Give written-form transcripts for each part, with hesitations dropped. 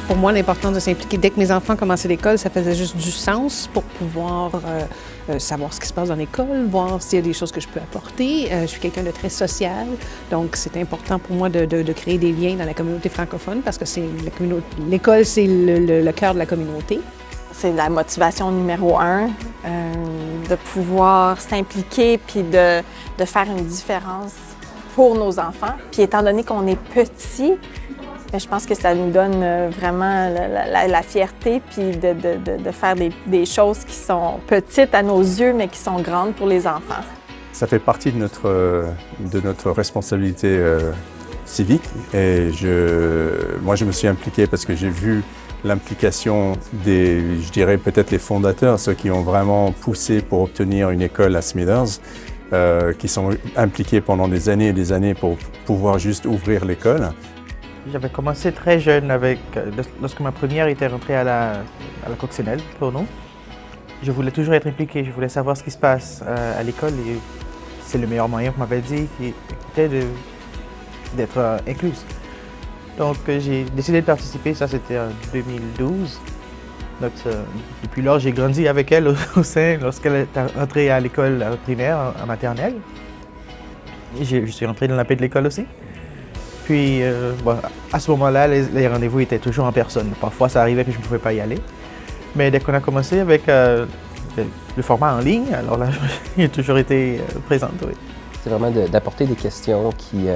Pour moi, l'importance de s'impliquer, dès que mes enfants commençaient l'école, ça faisait juste du sens pour pouvoir savoir ce qui se passe dans l'école, voir s'il y a des choses que je peux apporter. Je suis quelqu'un de très social, donc c'est important pour moi de créer des liens dans la communauté francophone parce que l'école, c'est le cœur de la communauté. C'est la motivation numéro 1, de pouvoir s'impliquer puis de faire une différence pour nos enfants. Puis étant donné qu'on est petit, je pense que ça nous donne vraiment la fierté puis de faire des choses qui sont petites à nos yeux, mais qui sont grandes pour les enfants. Ça fait partie de notre responsabilité civique et moi je me suis impliqué parce que j'ai vu l'implication je dirais peut-être les fondateurs, ceux qui ont vraiment poussé pour obtenir une école à Smithers, qui sont impliqués pendant des années et des années pour pouvoir juste ouvrir l'école. J'avais commencé très jeune lorsque ma première était rentrée à la coccinelle pour nous. Je voulais toujours être impliqué, je voulais savoir ce qui se passe à l'école et c'est le meilleur moyen qu'on m'avait dit qui était d'être incluse. Donc j'ai décidé de participer, ça c'était en 2012. Donc, depuis lors, j'ai grandi avec elle au sein lorsqu'elle est entrée à l'école primaire, en maternelle. Et je suis rentré dans la paix de l'école aussi. Puis, à ce moment-là, les rendez-vous étaient toujours en personne. Parfois, ça arrivait que je ne pouvais pas y aller. Mais dès qu'on a commencé avec le format en ligne, alors là, j'ai toujours été présente, oui. C'est vraiment d'apporter des questions qui,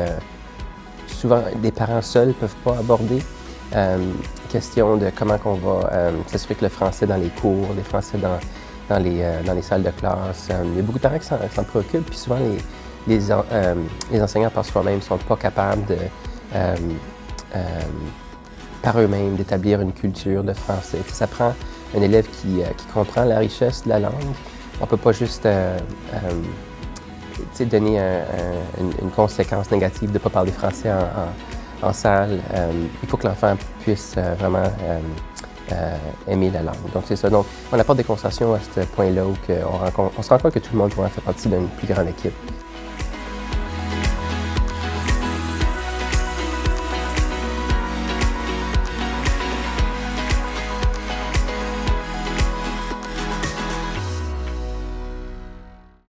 souvent, des parents seuls ne peuvent pas aborder. Question de comment on va s'assurer que le français dans les cours, le français dans les salles de classe. Il y a beaucoup de parents qui s'en préoccupent, puis souvent les enseignants par soi-même ne sont pas capables par eux-mêmes d'établir une culture de français. Ça prend un élève qui comprend la richesse de la langue. On ne peut pas juste donner une conséquence négative de ne pas parler français en salle. Il faut que l'enfant puisse vraiment aimer la langue. Donc c'est ça. Donc on apporte des conversations à ce point-là où on se rend compte que tout le monde pourrait faire partie d'une plus grande équipe.